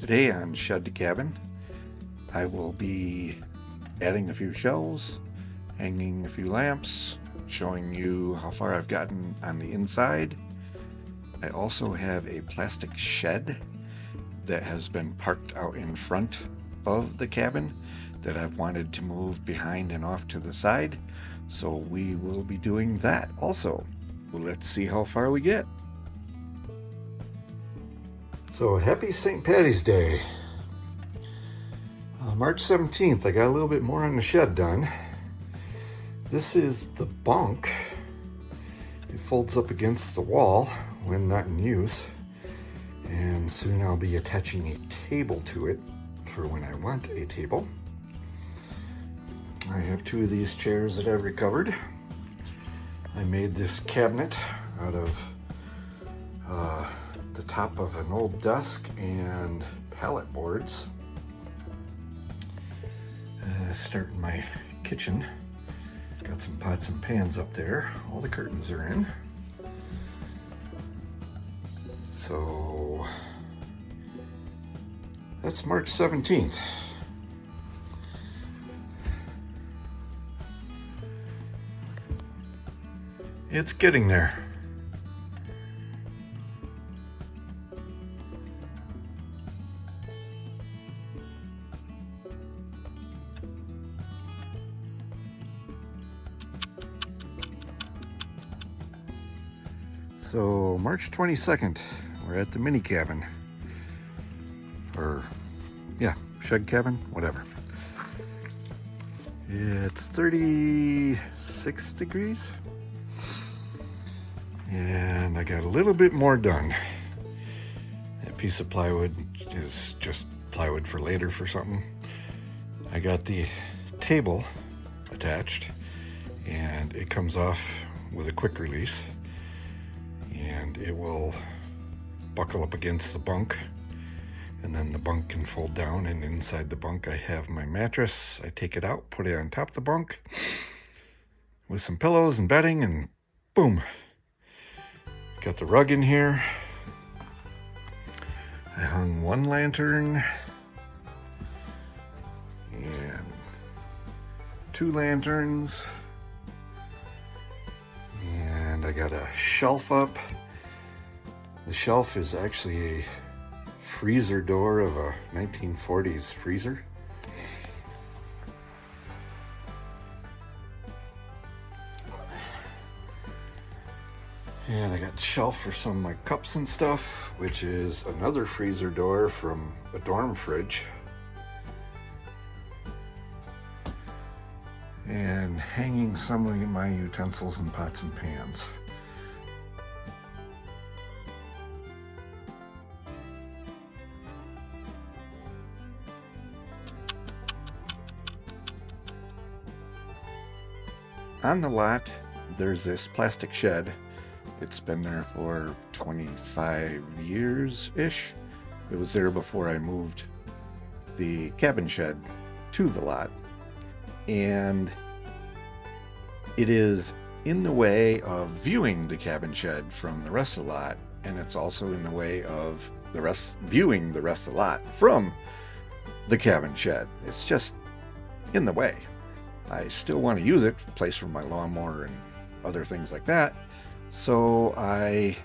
Today on Shed to Cabin, I will be adding a few shelves, hanging a few lamps, showing you how far I've gotten on the inside. I also have a plastic shed that has been parked out in front of the cabin that I've wanted to move behind and off to the side. So we will be doing that also. Well, let's see how far we get. So happy St. Patty's Day. March 17th, I got a little bit more on the shed done. This is the bunk. It folds up against the wall when not in use. And soon I'll be attaching a table to it for when I want a table. I have two of these chairs that I've recovered. I made this cabinet out of the top of an old desk and pallet boards. Start in my kitchen. Got some pots and pans up there. All the curtains are in. So that's March 17th. It's getting there. So March 22nd, we're at the mini cabin, or yeah, shed cabin, whatever. It's 36 degrees, and I got a little bit more done. That piece of plywood is just plywood for later for something. I got the table attached, and it comes off with a quick release. And it will buckle up against the bunk, and then the bunk can fold down, and inside the bunk I have my mattress. I take it out, put it on top of the bunk with some pillows and bedding, and boom. Got the rug in here. I hung one lantern and two lanterns. And I got a shelf up. The shelf is actually a freezer door of a 1940s freezer. And I got a shelf for some of my cups and stuff, which is another freezer door from a dorm fridge. And hanging some of my utensils and pots and pans. On the lot, there's this plastic shed. It's been there for 25 years-ish. It was there before I moved the cabin shed to the lot. And it is in the way of viewing the cabin shed from the rest of the lot, and it's also in the way of viewing the rest of the lot from the cabin shed. It's just in the way. I still want to use it, place for my lawnmower and other things like that. So I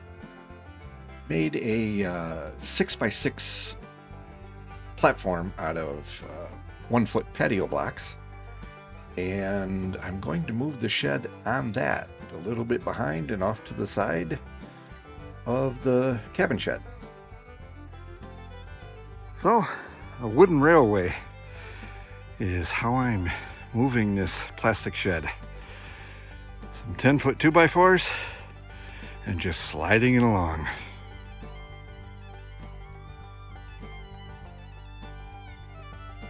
made a 6x6 platform out of 1-foot patio blocks. And I'm going to move the shed on that a little bit behind and off to the side of the cabin shed. So, a wooden railway is how I'm moving this plastic shed. Some 10-foot 2x4s and just sliding it along.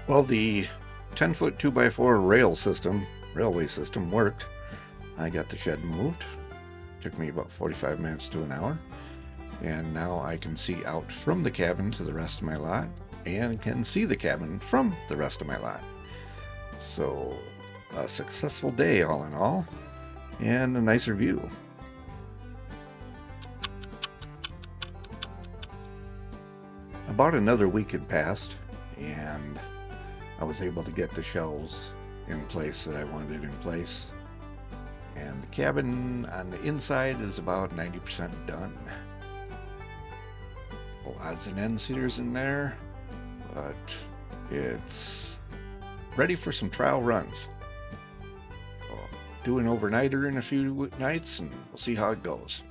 Well, the 10-foot 2x4 railway system worked. I got the shed moved. Took me about 45 minutes to an hour. And now I can see out from the cabin to the rest of my lot, and can see the cabin from the rest of my lot. So a successful day all in all, and a nicer view. about another week had passed, and I was able to get the shelves in place that I wanted in place. And the cabin on the inside is about 90% done. Odds and ends here's in there, but it's ready for some trial runs. So, do an overnighter in a few nights, and we'll see how it goes.